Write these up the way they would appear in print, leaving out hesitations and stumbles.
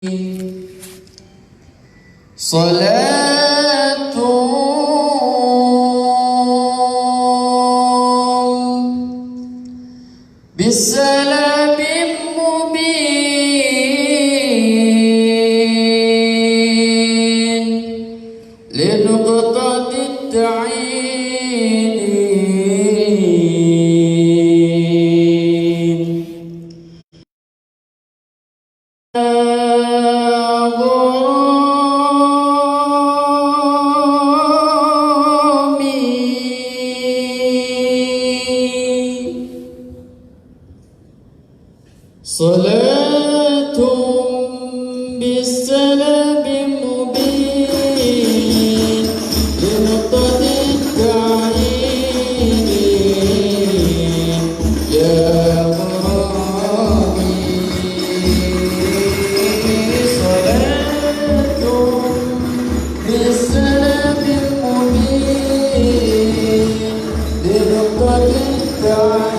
صلاة بالسلام مبين لنقطة التعيين صلاة بالسلام مبين لنقطة التعيين يا غرامي صلاة بالسلام مبين لنقطة التعيين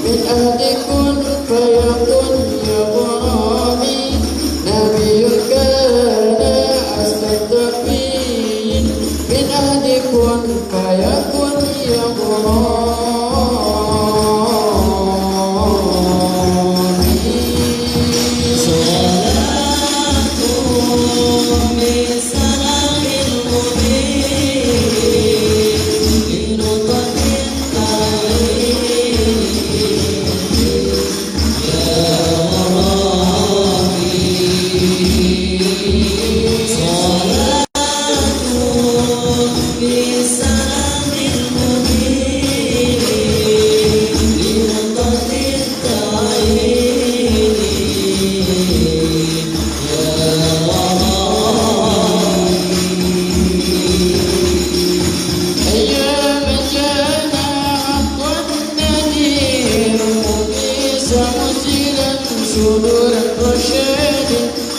من أهل كن فيكن يا غرامي نبي كان أصل التكوين من أهل كن فيكن يا غرامي صلاة بسلام المبين لنقطة صدور الرشاد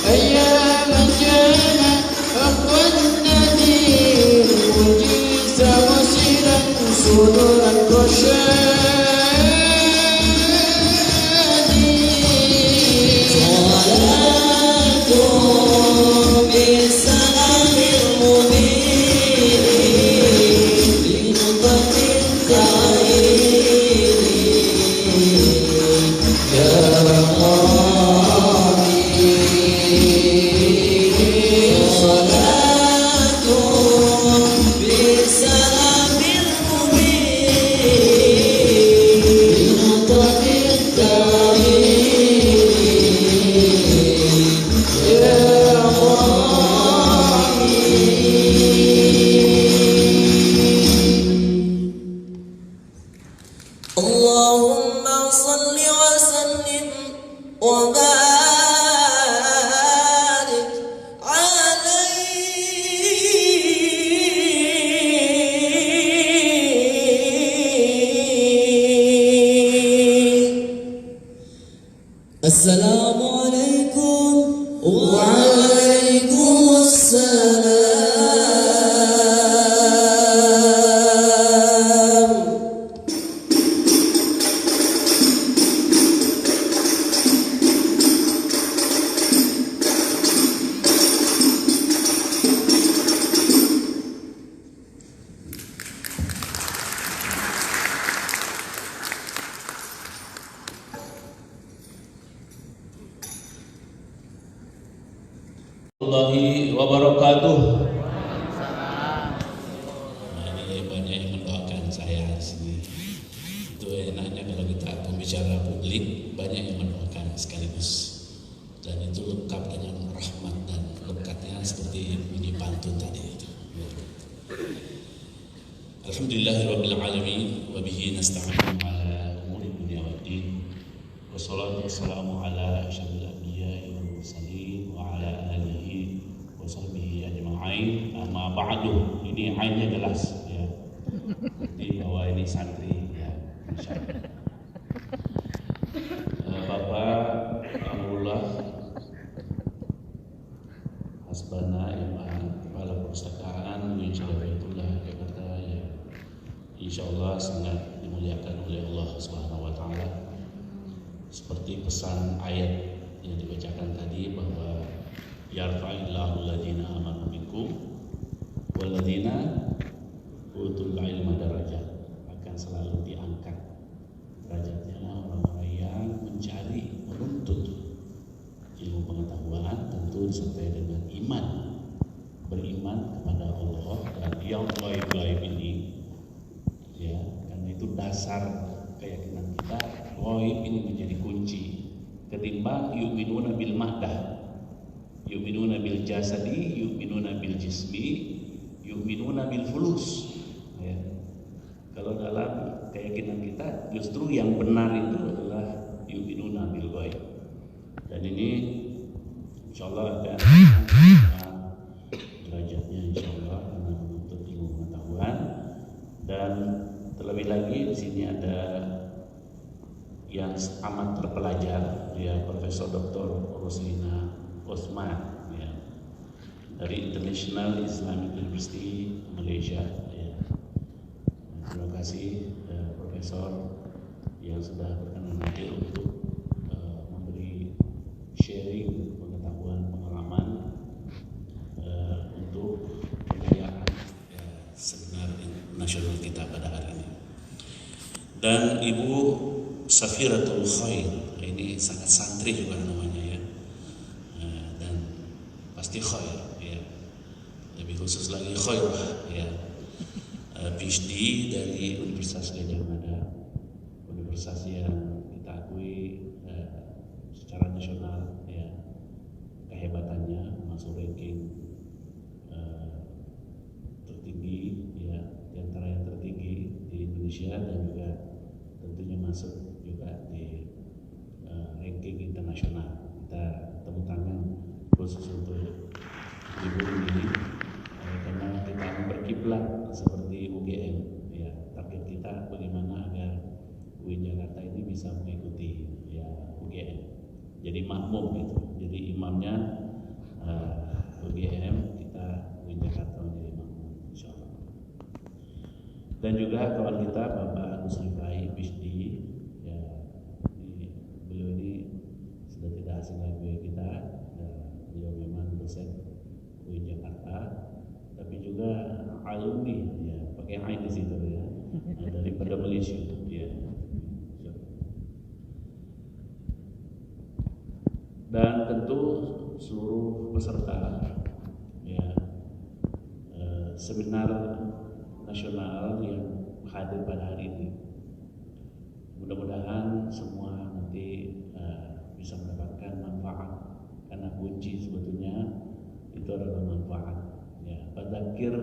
أيام كان أقوى النذير وجيز وسيلا صدور الرشاد صلاة بالسلام المبين لنقطة التعيين يا اللهم صل وسلم وبارك عليه. السلام عليكم وعليكم السلام. Warahmatullahi wabarakatuh. Ini banyak yang mendoakan saya sih. Itu enaknya kalau kita pembicara publik banyak yang mendoakan. sekaligus, dan itu lengkap dengan rahmat dan berkatnya seperti bunyi pantun tadi itu. Alhamdulillahirabbil alamin wa bihi nasta'inu ala umuri dunya waddin. Wassalatu wassalamu ala asyrafil anbiya'i wal mursalin wa ala alihi wa sahbihi ajma'in. Amma ba'du. Ini ainnya jelas ya. Jadi bahwa ini santri ya, insyaallah. Bapak Alhamdulillah Hasbana Imam Kepala Perpustakaan Wilayah Jakarta ya, insyaallah sangat dimuliakan oleh Allah Subhanahu wa taala. Seperti pesan ayat yang dibacakan tadi bahwa yarfa'illahu alladziina aamanu minkum walladziina utul ilma darajat, akan selalu diangkat derajatnya orang-orang yang mencari, menuntut ilmu pengetahuan, tentu disertai dengan iman, beriman kepada Allah dan yang gaib-gaib ini ya, karena itu dasar keyakinan kita. Gaib ini menjadi kunci ketimbang yu'minuna bil mahdah, yu'minuna bil jasadi, yu'minuna bil jismi, yu'minuna bil fulus ya. Kalau dalam keyakinan kita justru yang benar itu adalah yu'minuna bil ghaib. Dan ini insyaallah akan derajatnya insyaallah karena menuntut ilmu pengetahuan. Dan terlebih lagi di sini ada yang amat terpelajar ya, Profesor Dr. Roslina Osman ya, dari International Islamic University Malaysia ya. Terima kasih Profesor yang sudah berkenan hadir untuk memberi sharing pengetahuan, pengalaman untuk kejayaan seminar nasional kita pada hari ini. Dan Ibu Safiratul Khair, ini sangat santri juga namanya ya, dan pasti khair ya, lebih khusus lagi khairah ya. PhD dari Universitas Gadjah Mada, universitas yang kita akui secara nasional ya, kehebatannya masuk ranking tertinggi ya, di antara yang tertinggi di Indonesia, dan juga tentunya masuk juga di ranking internasional. Kita tepuk tangan khusus untuk ibu ini karena kita berkiblat seperti UGM ya. Target kita bagaimana agar UIN Jakarta ini bisa mengikuti ya UGM, jadi makmum gitu, jadi imamnya UGM, kita UIN Jakarta menjadi makmum insyaallah. Dan juga kawan kita Bapak Agus Rifai PhD ya, beliau ini sudah tidak asing lagi bagi kita ya, beliau memang dosen UIN Jakarta tapi juga alumni ya, pakai ain di situ ya, daripada Malaysia ya. Dan tentu seluruh peserta ya seminar nasional yang hadir pada hari ini, mudah-mudahan semua nanti bisa mendapatkan manfaat, karena kunci sebetulnya itu adalah manfaat ya. Fadzakir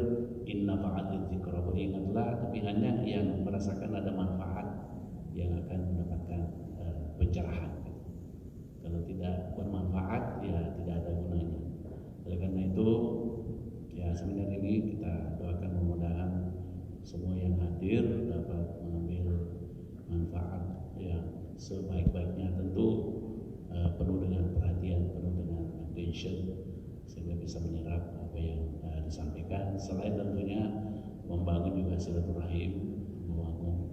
in nafa'atiz dzikra, beringatlah, tapi hanya yang merasakan ada manfaat yang akan mendapatkan pencerahan. Kalau tidak bermanfaat ya tidak ada gunanya. Oleh karena itu ya, seminar ini kita doakan mudah-mudahan semua yang hadir dapat mengambil manfaat ya sebaik-baiknya, tentu penuh dengan perhatian, penuh dengan attention, sehingga bisa menyerap apa yang disampaikan. Selain tentunya membangun juga silaturahim,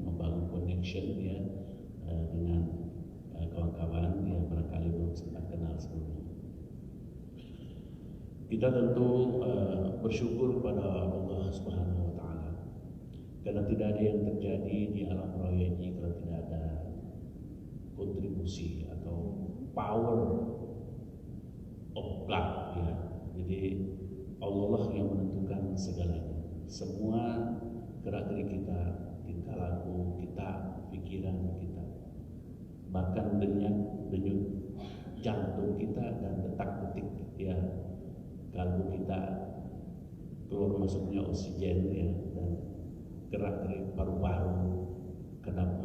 membangun connection ya dengan kawan-kawan yang barangkali belum sempat kenal sebelumnya. Kita tentu bersyukur kepada Allah Subhanahu wa taala, karena tidak ada yang terjadi di alam raya ini kalau tidak ada kontribusi atau power of God ya. Jadi Allah lah yang menentukan segalanya. Semua gerak-gerik kita, tingkah laku kita, pikiran kita, bahkan denyut masuknya oksigen ya, dan gerak-gerik paru-paru, kedap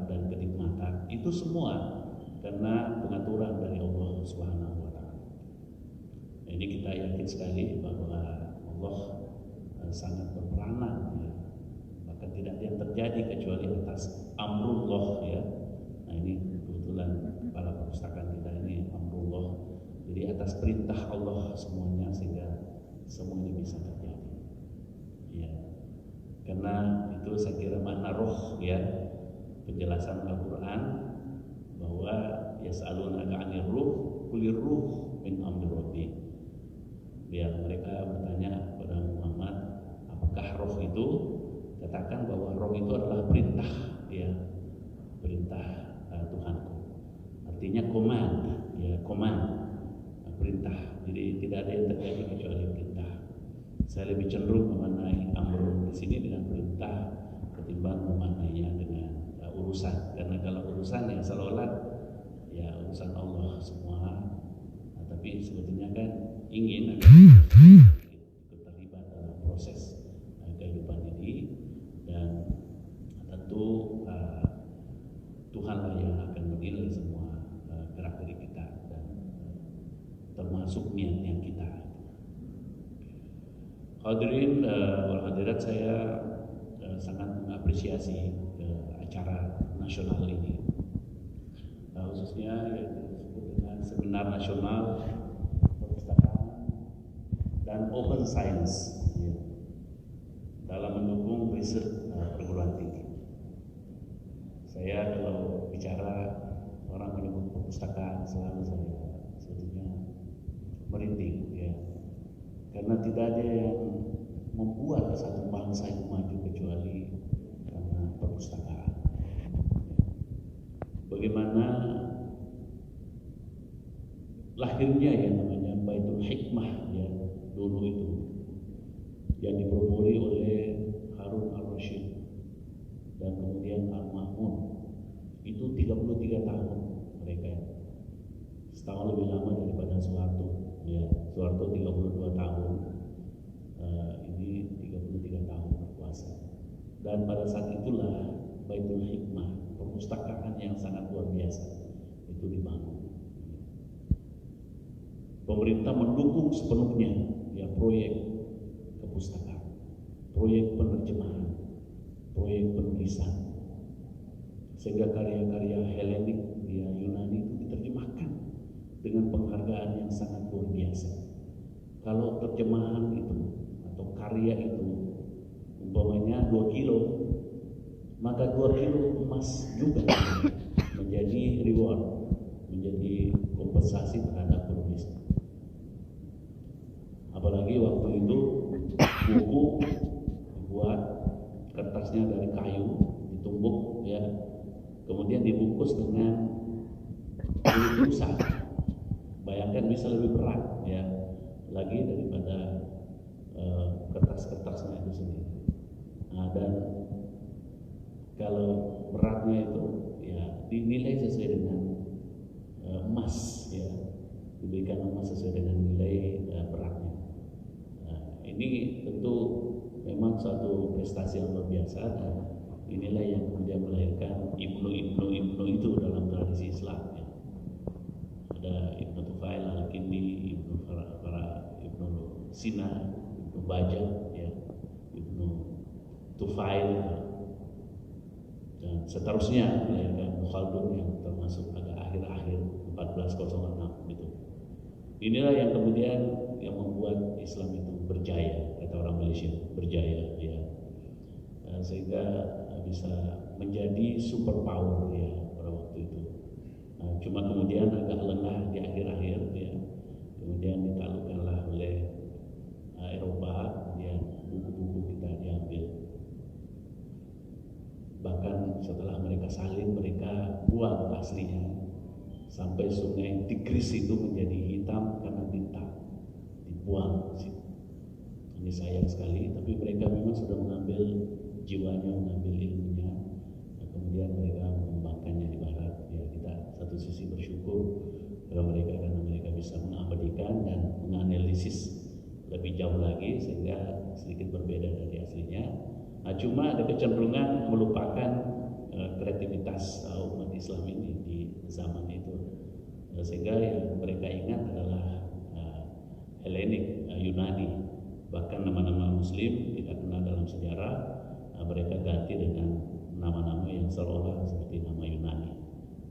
dan kedip mata, itu semua karena pengaturan dari Allah Subhanahu wa Ta'ala. Nah, ini kita yakin sekali bahwa Allah sangat berperanan ya. Bahkan tidak ada yang terjadi kecuali atas amrullah ya. Nah, ini kebetulan para perpustakaan kita ini amrullah. Jadi atas perintah Allah semuanya, sehingga semua ini bisa terjadi. Ya. Karena itu saya kira makna roh ya, penjelasan Al-Quran bahwa yas'alunaka 'anir ruh qulir ruh min amri rabbi. Ya, mereka bertanya kepada Muhammad, apakah roh itu? Katakan bahwa roh itu adalah perintah ya, perintah Tuhanku. Artinya command ya, command, perintah. Jadi tidak ada yang terjadi kecuali perintah. Saya lebih cenderung memaknai amr di sini dengan perintah ketimbang memaknainya dengan urusan. Karena kalau urusan yang seolah ya urusan Allah semua, nah, tapi sebetulnya kan ingin ikut terlibat dalam proses kehidupan ini, dan tentu Tuhanlah yang akan menilai semua gerak-gerik kita dan termasuk niat-niat kita. Hadirin wal hadirat, saya sangat mengapresiasi acara nasional ini, khususnya yaitu disebut dengan Seminar Nasional Perpustakaan dan Open Science ya, dalam mendukung riset perguruan tinggi. Saya kalau bicara orang menyebut perpustakaan selalu saya sebetulnya merinding ya, karena tidak ada yang membuat satu bangsa itu maju kecuali karena perpustakaan. Bagaimana lahirnya yang namanya Baitul Hikmah ya dulu itu, yang dipropori oleh Harun al-Rashid dan kemudian Al-Ma'mun, itu 33 tahun mereka, setahun lebih lama daripada Soeharto ya. Soeharto 32 tahun, ini 33 tahun berkuasa. Dan pada saat itulah Baitul Hikmah, perpustakaan yang sangat luar biasa itu dibangun. Pemerintah mendukung sepenuhnya ya proyek kepustakaan, proyek penerjemahan, proyek penulisan, sehingga karya-karya Helenik ya Yunani itu diterjemahkan dengan penghargaan yang sangat luar biasa. Kalau terjemahan itu atau karya itu umpamanya 2 kilo, maka 2 kilo emas juga menjadi reward, menjadi kompensasi terhadap penulis. Apalagi waktu itu buku dibuat, kertasnya dari kayu ditumbuk ya, kemudian dibungkus dengan kulit rusa. Bayangkan bisa lebih berat ya lagi daripada kertas-kertasnya itu sendiri. Nah, dan kalau beratnya itu ya dinilai sesuai dengan emas ya, diberikan emas sesuai dengan nilai beratnya. Nah, ini tentu memang suatu prestasi yang luar biasa, dan inilah yang kemudian melahirkan Ibnu itu dalam tradisi Islam ya. Ada Ibnu Tufail Al-Kindi, Ibnu Sina, Ibnu Bajjah ya, Ibnu Tufail dan seterusnya ya, dan Khaldun yang termasuk agak akhir-akhir 1406 gitu. Inilah yang kemudian yang membuat Islam itu berjaya, kata orang Malaysia, berjaya ya, sehingga bisa menjadi super power ya pada waktu itu. Cuma kemudian agak lengah di akhir-akhir ya, kemudian ditaklukkanlah oleh Eropa, kemudian buku-buku kita diambil. Bahkan setelah mereka salin, mereka buang aslinya, sampai sungai Tigris itu menjadi hitam karena tinta, dibuang. Ini sayang sekali, tapi mereka memang sudah mengambil jiwanya, mengambil ilmunya, dan kemudian mereka mengembangkannya di barat. Ya, kita satu sisi bersyukur kepada mereka karena mereka bisa mengabadikan dan menganalisis lebih lebih jauh lagi sehingga sedikit berbeda dari aslinya. Nah, cuma ada kecenderungan melupakan kreativitas umat Islam ini di zaman itu, sehingga yang mereka ingat adalah Helenik, Yunani. Bahkan nama-nama Muslim kita kenal dalam sejarah, mereka ganti dengan nama-nama yang seolah seperti nama Yunani.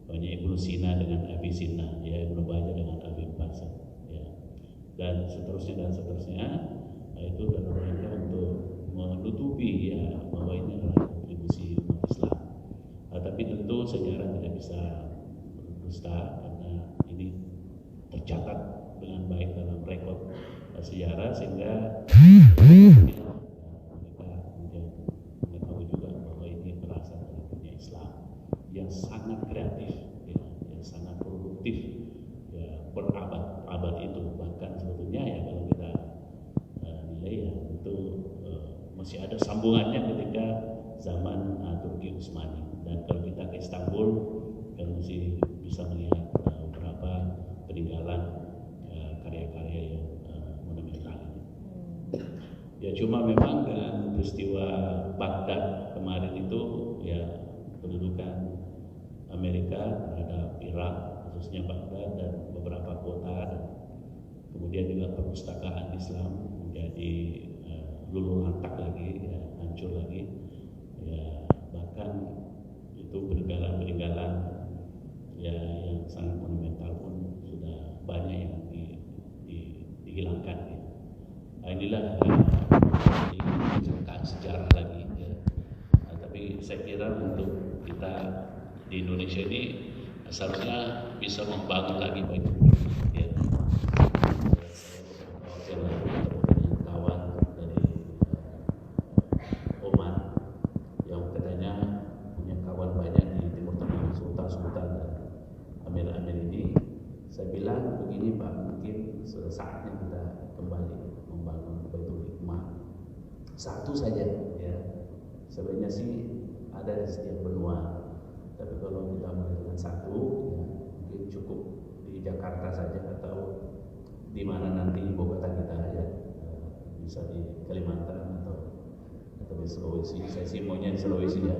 Banyak Ibnu Sina dengan Avicenna, ya, Ibnu Bajjah dengan Abi Bakar, ya, dan seterusnya. Itu dalam rangka untuk menutupi ya bahwa ini adalah kontribusi umat Islam. Tapi tentu sejarah tidak bisa berdusta karena ini tercatat dengan baik dalam rekod sejarah, sehingga mereka mengetahui juga bahwa ini berasal dari dunia Islam yang sangat kreatif, ya, yang sangat produktif, ya, berabad-abad itu. Bahkan sebetulnya ya kalau kita nilai ya itu masih ada sambungannya ketika zaman Turki Utsmani. Dan kalau kita ke Istanbul kan masih bisa melihat beberapa peninggalan karya-karya yang monumental. Ya cuma memang dengan peristiwa Baghdad kemarin itu ya pendudukan Amerika terhadap Irak, khususnya Baghdad dan beberapa kota, dan kemudian juga perpustakaan Islam menjadi luluh lantak lagi, ya, hancur lagi, ya, bahkan itu peninggalan-peninggalan ya yang sangat monumental pun sudah banyak yang dihilangkan. Ya. Nah, inilah kecelakaan sejarah lagi. Ya. Nah, tapi saya kira untuk kita di Indonesia ini seharusnya bisa membangun lagi banyak. Ya. Saya kawan dari Oman yang katanya punya kawan banyak di Timur Tengah, sultan-sultan dan amir-amir ini. Saya bilang begini Pak, mungkin sudah saatnya kita kembali membangun Baitul Hikmah. Satu saja, ya. Sebenarnya sih ada di setiap benua, tapi kalau kita mulai dengan satu, ya mungkin cukup di Jakarta saja atau di mana nanti ibu kota kita, ya, bisa di Kalimantan atau di Sulawesi. Saya sih maunya di Sulawesi, ya,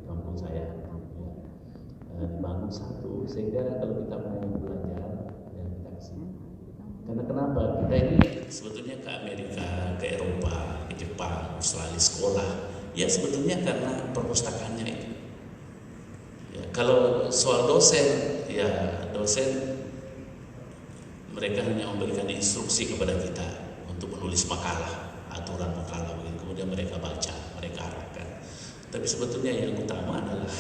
kampung saya. Dibangun satu sehingga kalau kita mau belajar ya kita kesini. Karena kenapa kita ini sebetulnya ke Amerika, ke Eropa, ke Jepang, Australia sekolah ya sebetulnya karena perpustakaannya itu. Ya, kalau soal dosen ya dosen mereka hanya memberikan instruksi kepada kita untuk menulis makalah, aturan makalah begitu. Kemudian mereka baca, mereka arahkan. Tapi sebetulnya yang utama adalah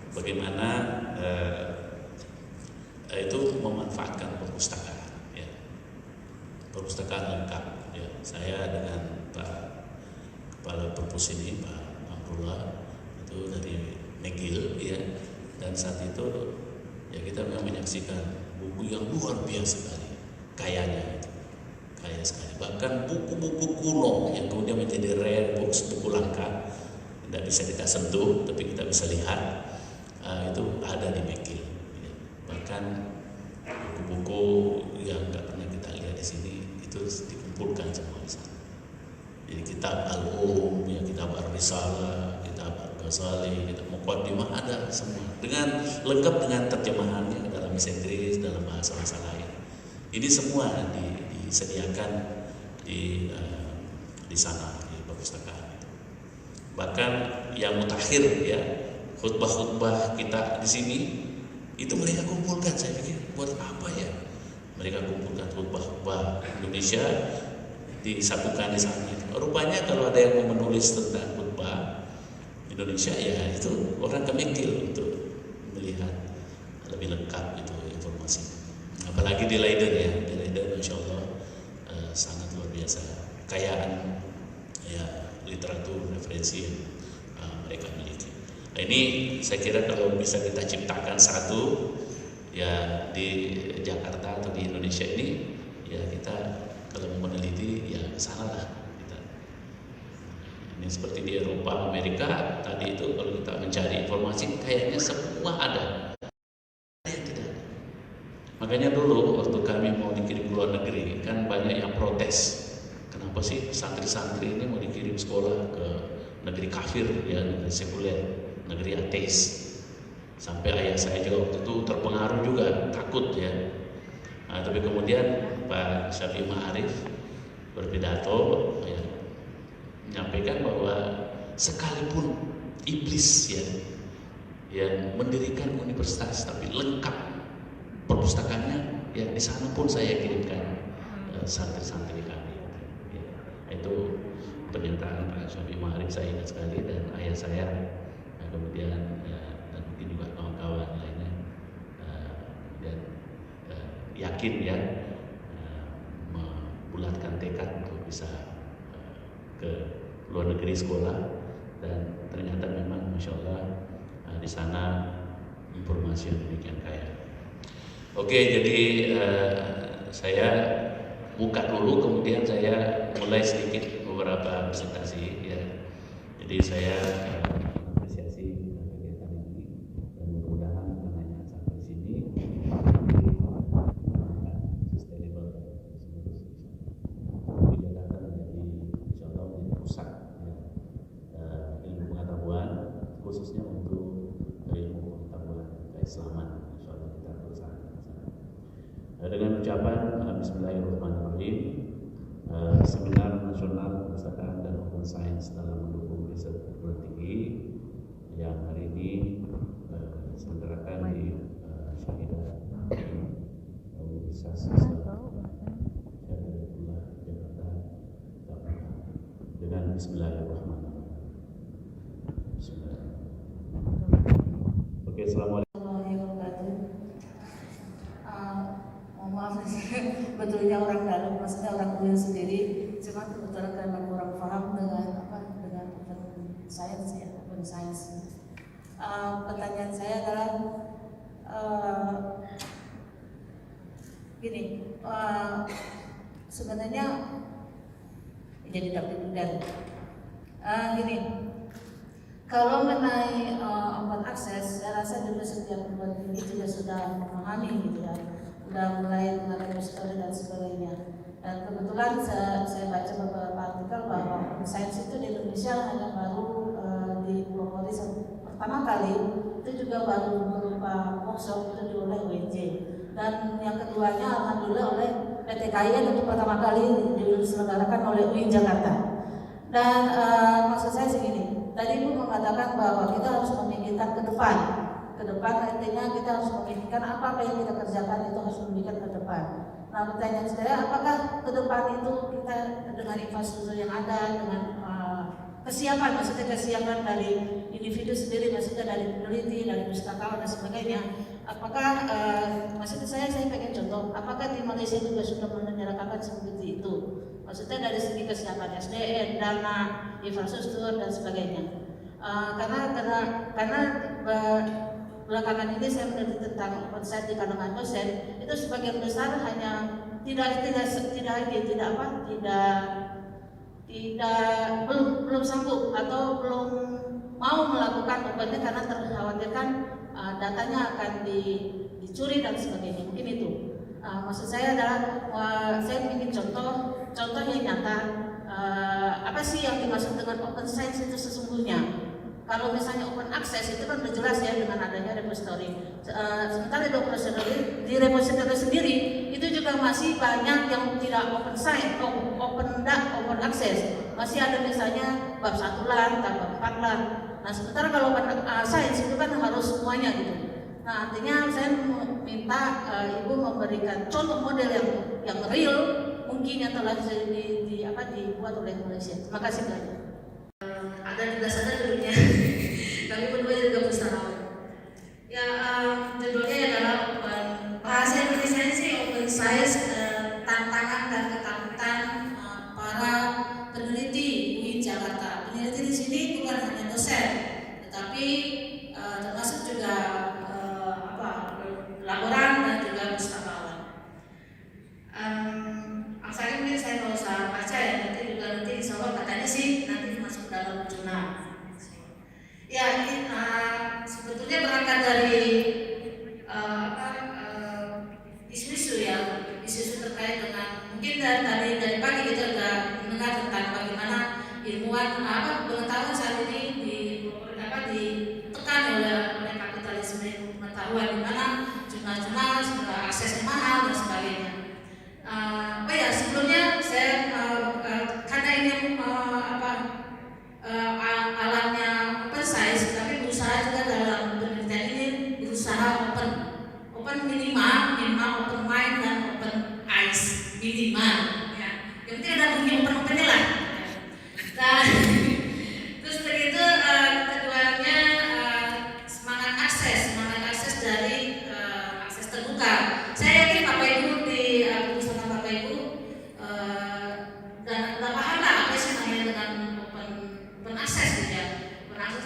bagaimana itu memanfaatkan perpustakaan, ya. Perpustakaan lengkap, ya. Saya dengan Pak Kepala Perpus ini, Pak Abdullah, itu dari McGill, ya. Dan saat itu ya kita memang menyaksikan buku yang luar biasa sekali, kayanya, kaya sekali. Bahkan buku-buku kuno yang kemudian menjadi rare books, buku langka, tidak bisa kita sentuh, tapi kita bisa lihat. Itu ada di McGill. Ya. Bahkan buku-buku yang nggak pernah kita lihat di sini itu dikumpulkan semua di sana. Jadi kitab Al-Um, ya, kitab Ar-Risalah, kitab Al-Ghazali, kitab Muqaddimah ada semua dengan lengkap dengan terjemahannya dalam bahasa Inggris, dalam bahasa-bahasa lain. Ini semua disediakan di sana di perpustakaan. Bahkan yang mutakhir, ya, khutbah-khutbah kita di sini itu mereka kumpulkan. Saya pikir buat apa ya mereka kumpulkan khutbah-khutbah Indonesia disatukan di sana. Rupanya kalau ada yang mau menulis tentang khutbah Indonesia ya itu orang ke McGill untuk melihat lebih lengkap itu informasi. Apalagi di Leiden, ya, di Leiden Insya Allah sangat luar biasa kekayaan ya literatur referensi yang mereka miliki. Nah, ini saya kira kalau bisa kita ciptakan satu ya di Jakarta atau di Indonesia ini, ya kita kalau mau meneliti ya ke sana lah kita. Ini seperti di Eropa, Amerika tadi itu kalau kita mencari informasi kayaknya semua ada yang tidak ada. Makanya dulu waktu kami mau dikirim ke luar negeri kan banyak yang protes. Kenapa sih santri-santri ini mau dikirim sekolah ke negeri kafir, ya, negeri sekuler, negeri ateis. Sampai ayah saya juga waktu itu terpengaruh juga, takut ya. Nah, tapi kemudian Pak Syafi'i Ma'arif berpidato ya, menyampaikan bahwa sekalipun iblis ya yang mendirikan universitas tapi lengkap perpustakaannya, ya di sana pun saya kirimkan santri-santri kami. Ya, itu pernyataan Pak Syafi'i Ma'arif, saya ingat sekali, dan ayah saya kemudian dan mungkin juga kawan-kawan lainnya dan yakin ya membulatkan tekad untuk bisa ke luar negeri sekolah, dan ternyata memang Masya Allah di sana informasi yang demikian kaya. Oke, jadi saya buka dulu, kemudian saya mulai sedikit beberapa presentasi ya. Jadi saya apresiasi kegiatan ini, dan mudah-mudahan bukan hanya sampai sini, sustainable terus di Jakarta menjadi Insya Allah menjadi pusat ya, ilmu pengetahuan, khususnya untuk ilmu pengetahuan keislaman. Insya Allah kita berusaha dengan ucapan Bismillahirrahmanirrahim. Seminar Nasional Perpustakaan dan Open Science dalam mendukung riset perguruan tinggi yang hari ini diselenggarakan di Syahidah Universitas Syariatullah Jakarta dengan Bismillahirrahmanirrahim. Bismillahirrahmanirrahim. Oke, assalamualaikum. Maaf, betulnya orang dalam, maksudnya orang kuliah sendiri, cuma kebetulan karena kurang paham dengan open science ya, open science. Pertanyaan saya adalah gini, sebenarnya jadi deg-degan. Gini, kalau mengenai open access, saya rasa juga setiap perguruan tinggi juga sudah memahami gitu ya. Udah mulai dengan repository dan sebagainya. Dan kebetulan saya baca beberapa artikel bahwa open science itu di Indonesia hanya baru dipelopori pertama kali itu juga baru berupa workshop itu oleh UNJ. Dan yang keduanya alhamdulillah oleh PT KAI untuk pertama kali diselenggarakan oleh UIN Jakarta. Dan maksud saya segini, tadi Ibu mengatakan bahwa kita harus memikirkan ke depan artinya kita harus memikirkan apa yang kita kerjakan itu harus memikirkan ke depan. Nah, pertanyaan saya, apakah ke depan itu kita dengan infrastruktur yang ada, dengan kesiapan, maksudnya kesiapan dari individu sendiri, maksudnya dari peneliti, dari pustakawan dan sebagainya, apakah maksudnya saya pengen contoh, apakah di Malaysia juga sudah menyelenggarakan seperti itu? Maksudnya dari segi kesiapan SDM, dana, infrastruktur dan sebagainya. Karena belakangan ini saya meneliti tentang open science di kalangan dosen, itu sebagian besar hanya belum sanggup atau belum mau melakukan opennya karena terkhawatirkan datanya akan dicuri dan sebagainya. Mungkin itu. Maksud saya adalah saya ingin contoh yang nyata. Apa sih yang dimaksud dengan open science itu sesungguhnya? Kalau misalnya open access itu kan udah jelas ya dengan adanya repository. Sementara di repository sendiri itu juga masih banyak yang tidak open science, open access. Masih ada misalnya bab 1 lah, bab 4 lah. Nah, sementara kalau open science itu kan harus semuanya gitu. Nah, artinya saya minta Ibu memberikan contoh model yang real mungkin yang telah dibuat oleh Malaysia. Terima kasih banyak. Ada di dasarnya judulnya. Kami berdua juga pustakawan. Ya, judulnya adalah bahasa Indonesia sih open science, tantangan dan ketakutan para peneliti UIN Jakarta. Peneliti di sini bukan hanya dosen, tetapi termasuk juga laboran dan juga pustakawan. Asalnya mungkin saya nggak usah baca ya, nanti insya Allah katanya sih nanti masuk dalam jurnal. Ya, sebetulnya berangkat dari isu-isu ya, isu-isu terkait dengan mungkin dari pagi kita sudah mendengar tentang bagaimana ilmuwan pengetahuan saat ini ditekan oleh kapitalisme pengetahuan, di mana jurnal-jurnal aksesnya mahal dan sebagainya. Sebelumnya saya karena ini alatnya open science, tapi berusaha juga dalam penelitian ini berusaha open minimal open mind dan open eyes minimal ya. Yang penting ada bunyi open lah. Dan terus begitu keduanya semangat akses dari akses terbuka. Saya yakin Bapak Ibu bersama Bapak Ibu dan udah paham lah apa sih namanya dengan open access gitu ya. Open access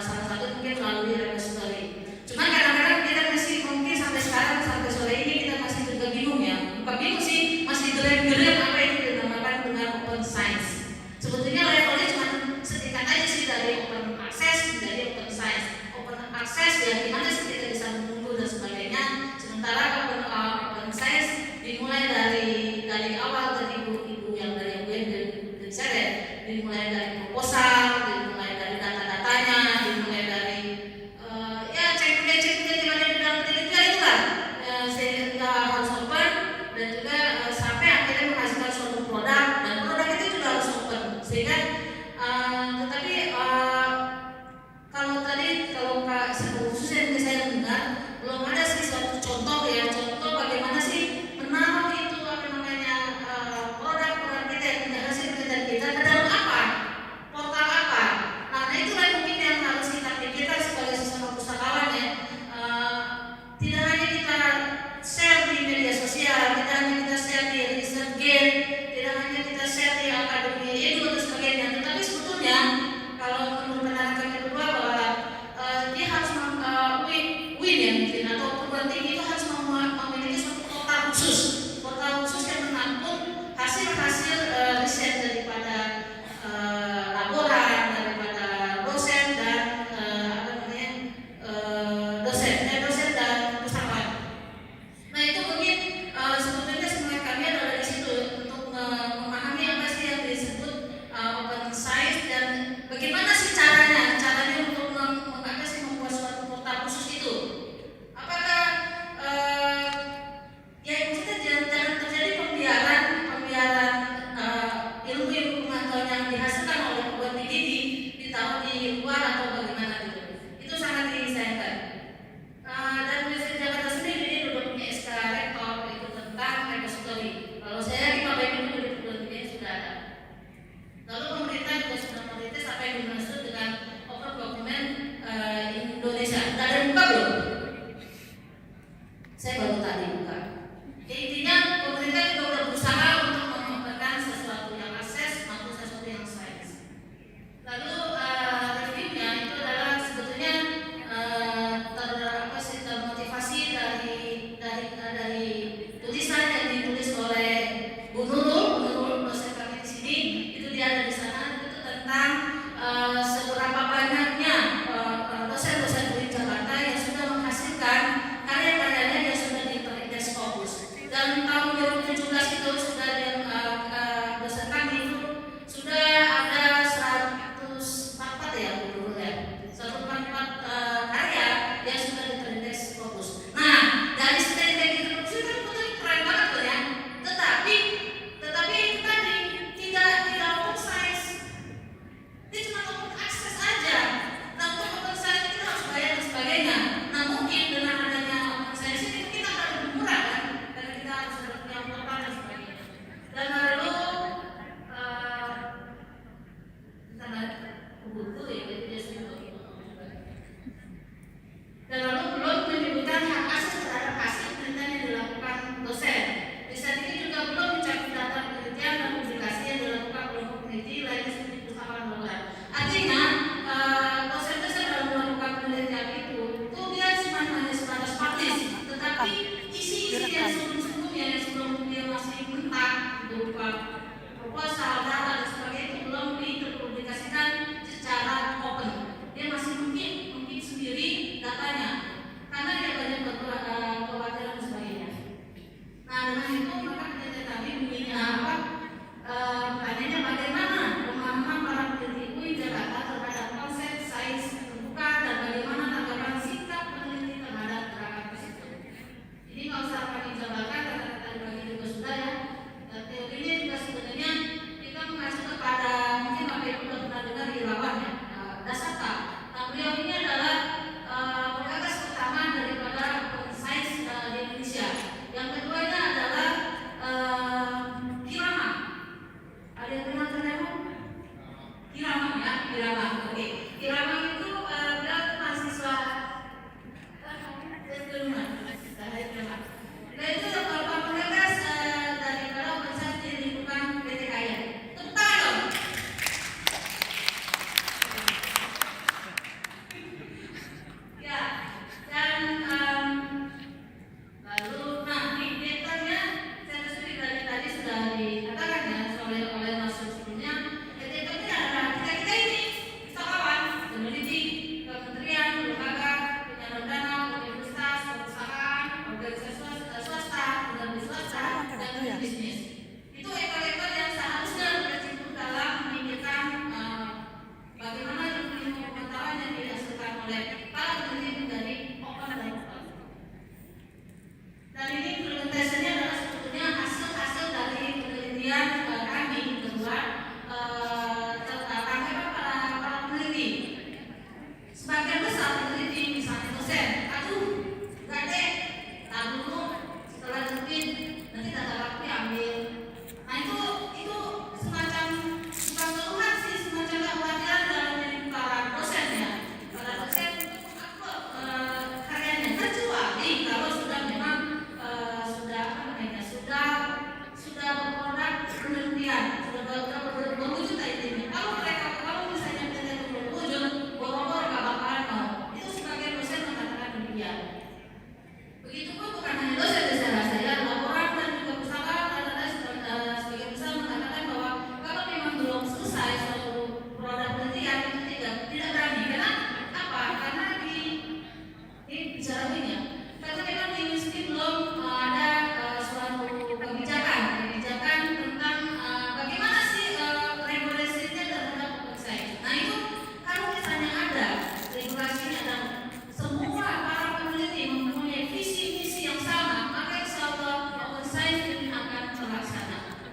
salah satu mungkin melalui repository. Cuman kadang-kadang kita masih mungkin sampai sekarang sampai sore ini kita masih juga bingung ya. Bukan bingung sih, masih gerem-gerem apa itu dinamakan dengan open science. Sebetulnya levelnya cuma setingkat aja sih dari open access menjadi open science. Open access ya gimana sih kita bisa menunggu dan sebagainya. Sementara open science dimulai dari awal dari ibu yang dari saya dimulai dari proposal, dimulai dari data-datanya, dimulai dari cek-cek di mana di dalam penelitian itu kan kita harus open dan juga sampai akhirnya menghasilkan suatu produk, dan produk itu juga harus open sehingga tetapi kalau Kak khususnya yang saya dengar belum ada sih suatu contoh bagaimana sih menaruh itu produk kita yang hasil kerjaan kita ke dalam portal apa. Nah itulah mungkin yang harus kita pikirkan sebagai sesama pustakawan ya. Tidak hanya kita share di media sosial, tidak hanya kita share di research gate, tidak hanya kita share di akademi edu dan sebagainya, tetapi sebetulnya kalau menurut pandangan kami berdua bahwa dia harus win ya mungkin, atau perguruan tinggi itu harus memiliki suatu portal khusus yang menampung hasil-hasil riset daripada laboran, daripada dosen dan dosen dan pustakawan. Nah itu mungkin sebetulnya semangat kami adalah dari situ untuk memahami apa sih yang disebut open science dan bagaimana sih caranya untuk membuat suatu portal khusus itu. Apakah maksudnya jangan terjadi pembiaran ilmu pengetahuan yang dihasilkan oleh perguruan tinggi ditaruh di luar atau bagaimana gitu. Itu sangat disayangkan. Dan Universitas Jakarta sendiri ini sudah punya SK rektor itu tentang repository. Kalau saya di Bapak Ibu di perguruan tinggi sudah ada. Lalu pemerintah juga sudah merilis apa yang dimaksud dengan open dokumen Indonesia. Sudah ada buka belum? Saya baru tadi buka. Intinya pemerintah juga sudah berusaha untuk mengembangkan sesuatu yang akses maupun sesuatu yang sains. Lalu reviewnya itu adalah sebetulnya termotivasi dari tulisan yang ditulis oleh Bu Nurul dosen kami di sini. Itu dia ada di sana, itu tentang seberapa banyaknya dosen-dosen UIN Jakarta yang sudah menghasilkan karya-karyanya yang sudah diperindeks fokus. Dan tahun 2017 itu sudah dosen kami itu sudah ada 144 ya Bu Nurul ya, 144 karya yang sudah diperindeks fokus. Nah dari strategi itu sudah keren banget tuh ya. Tetapi itu tadi tidak open science. Dia cuma open access aja. Nah untuk open science kita harus bayar dan sebagainya. Nah mungkin dengan adanya open science ini kita akan lebih murah kan, karena kita harus punya portal dan sebagainya. Dan lalu buku ya, jadi dia sebut. Dan lalu belum menyebutkan hak akses terhadap hasil penelitian yang dilakukan dosen. Riset ini juga belum mencakup data penelitian dan publikasi yang dilakukan kelompok peneliti lainnya seperti pustakawan dolar. Artinya dosen-dosen dalam melakukan penelitian itu dia cuma hanya sebatas praktis, tetapi isi-isi yang sebelum-sebelumnya yang sebelum dia masih mentah berupa proposal, data dan sebagainya itu belum dipublikasikan secara open. Dia masih mungkin sendiri datanya karena dia banyak kekhawatiran dan sebagainya.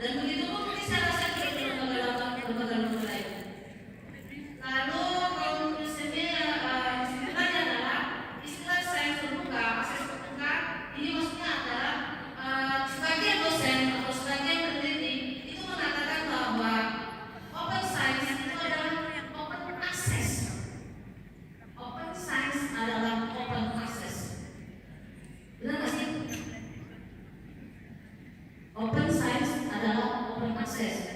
Dan begitu pun mungkin saya rasa juga di lembaga-lembaga lain. Lalu kalau misalnya istilahnya adalah istilah sains terbuka, akses terbuka, ini maksudnya adalah sebagian dosen atau sebagian peneliti itu mengatakan bahwa open science itu adalah open access. Open science adalah open access. Benar nggak sih? Open science adalah open access.